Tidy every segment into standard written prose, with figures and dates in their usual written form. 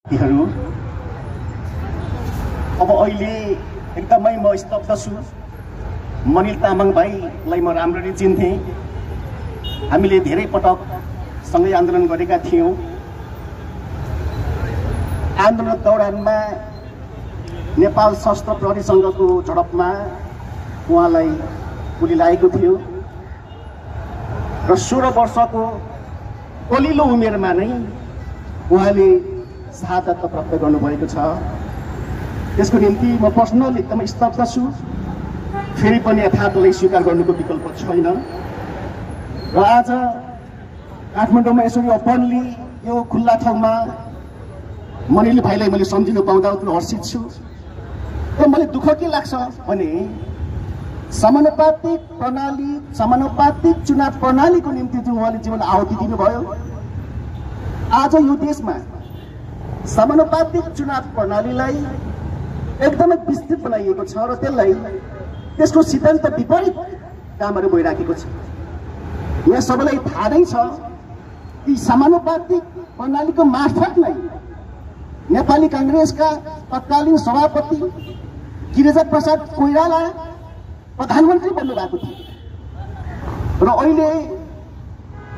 अब अहिले एकदमै म स्तब्ध छु। मनिल तामाङ भाइलाई म राम्ररी चिन्थे। हामीले धेरै पटक सँगै आन्दोलन गरेका थियौं। आन्दोलन दौरानमा नेपाल सशस्त्र प्रहरी संघको झडपमा उहाँलाई गोली लागेको थियो र 16 वर्षको कलिलो उमेरमा नै उहाँले शहादत प्राप्त गर्नुभएको छ। त्यसको निम्ति म पर्सनल एकदमै स्तब्ध छु। फेरि पनि यथार्थलाई स्वीकार गर्नुको विकल्प छैन र आज काठमाडौँमा यसरी ओपनली यो खुल्ला ठाउँमा मनिल भाइलाई मैले सम्झिनु पाउँदा उत्रो हर्षित छु। र मलाई दुःख के लाग्छ भने समानुपातिक प्रणाली, समानुपातिक चुनाव प्रणालीको निम्ति जुन उहाँले जीवन आहुति दिनुभयो, आज यो देशमा समानुपातिक चुनाव प्रणालीलाई एकदमै विस्तृत बनाइएको छ र त्यसको सिद्धान्त विपरीत कामहरू भइराखेको छ। यहाँ सबैलाई थाहा नै छ कि समानुपातिक प्रणालीको मार्फत नै नेपाली कांग्रेसका तत्कालीन सभापति गिरिजा प्रसाद कोइराला प्रधानमन्त्री बन्नु भएको थियो र अहिले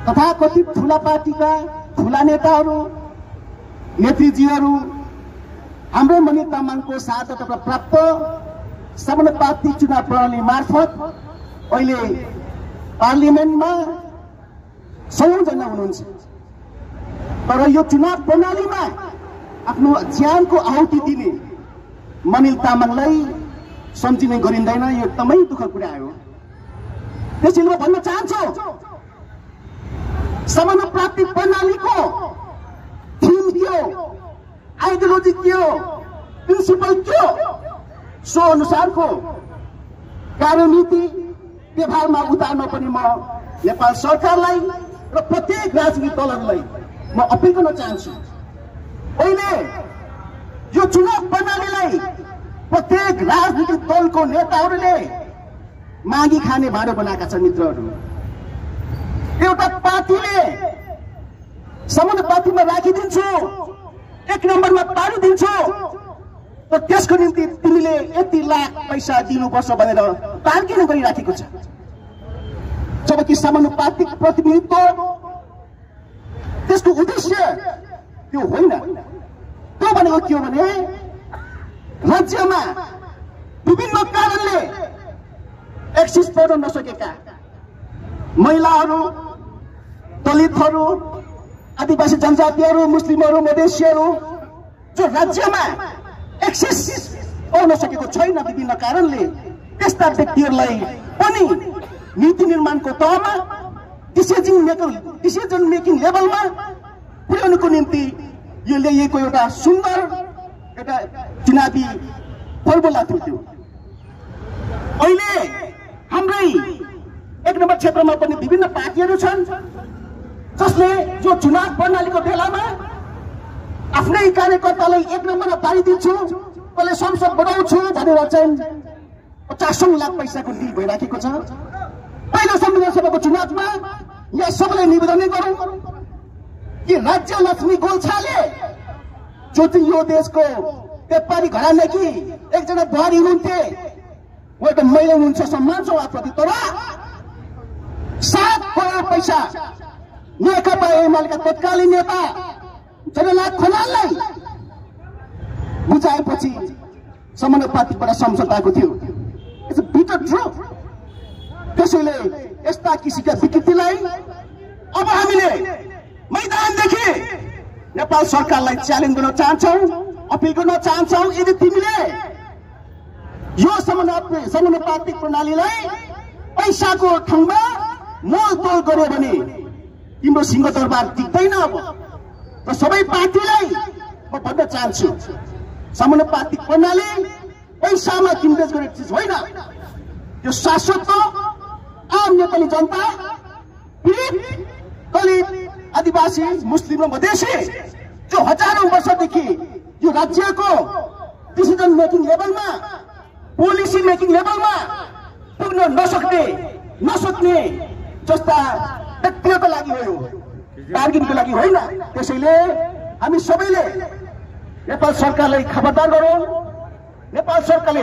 तथाकथित ठूला पार्टीका ठूला नेताहरू नेत्रीजीहरू हाम्रै मनिल तामाङको शहादत प्राप्त समानुपातिक चुनाव प्रणाली मार्फत अहिले पार्लिमेन्टमा 100 जना हुनुहुन्छ। तर यो चुनाव प्रणालीमा आफ्नो ज्यानको आहुति दिने मनिल तामाङलाई सम्झिने गरिँदैन। यो एकदमै दुःखद कुरा हो। त्यसैले म भन्न चाहन्छु, समानुपातिक प्रणालीको थीम के हो, आइडियोलोजी के हो, प्रिन्सिपल के हो, सो अनुसारको कार्यनीति व्यवहारमा उतार्न पनि म नेपाल सरकारलाई र प्रत्येक राजनीतिक दलहरूलाई म अपिल गर्न चाहन्छु। अहिले यो चुनाव प्रणालीलाई प्रत्येक राजनीतिक दलको नेताहरूले मागी खाने भाँडो बनाएका छन्। मित्रहरू, एउटा पार्टीले समानुपातिकमा राखिदिन्छु, 1 नम्बरमा पारिदिन्छु र त्यसको निम्ति तिमीले यति लाख पैसा दिनुपर्छ भनेर तार्किन गरिराखेको छ। जबकि समानुपातिक प्रतिनिधित्व त्यसको उद्देश्य त्यो होइन। त्यो भनेको के हो भने राज्यमा विभिन्न कारणले एक्सिस पर्न नसकेका महिलाहरू, दलितहरू, आदिवासी जनजातिहरू, मुस्लिमहरू, मधेसीहरू जो राज्यमा एक्सेस पाउन सकेको छैन विभिन्न कारणले, त्यस्ता व्यक्तिहरूलाई पनि नीति निर्माणको तहमा डिसिजन मेकिङ लेभलमा पुर्याउनुको निम्ति यो ल्याइएको एउटा सुन्दर एउटा चुनावी फर्मुला थियो। अहिले हाम्रै 1 नम्बर क्षेत्रमा पनि विभिन्न पार्टीहरू छन् जसले यो चुनाव प्रणालीको बेलामा आफ्नै कार्यकर्तालाई 1 नम्बरमा पारिदिन्छु, कसले संसद बनाउँछु भनेर चाहिँ 50 लाख पैसाको डिल भइराखेको छ। पहिलो संविधान सभाको चुनावमा यहाँ सबैलाई निवेदन गरौँ कि राज्य लक्ष्मी गोल्छाले जो चाहिँ यो देशको व्यापारी घरानाकी एकजना बुहारी हुनुहुन्थे, ऊ एउटा महिला हुनुहुन्छ, सम्मान छ उहाँप्रति, तर 7 करोड पैसा नेकपा एमालेका तत्कालीन नेता जननाथ खनाललाई बुझाएपछि समानुपातिकबाट सम्झौताको थियो। It's a bitter truth. त्यसैले यस्ता किसिमका विकृतिलाई अब हामीले मैदानदेखि नेपाल सरकारलाई च्यालेन्ज गर्न चाहन्छौँ, अपिल गर्न चाहन्छौँ। यदि तिमीले यो समानुपातिक प्रणालीलाई पैसाको ठाउँमा मोलतोल गर्यो भने तिम्रो सिंहदरबार टिक्दैन। अब र सबै पार्टीलाई म भन्न चाहन्छु, समानुपातिक प्रणाली पैसामा किनबेच गर्ने चिज होइन। यो शाश्वत आम नेपाली जनता, पीडित दलित, आदिवासी, मुस्लिम र मधेसी जो हजारौं वर्षदेखि यो राज्यको डिसिजन मेकिङ लेभलमा, पोलिसी मेकिङ लेभलमा पुग्न नसक्ने जस्ता व्यक्तिहरूको लागि हो, टार्गेटको लागि होइन। त्यसैले हामी सबैले नेपाल सरकारलाई खबरदार गरौँ। नेपाल सरकारले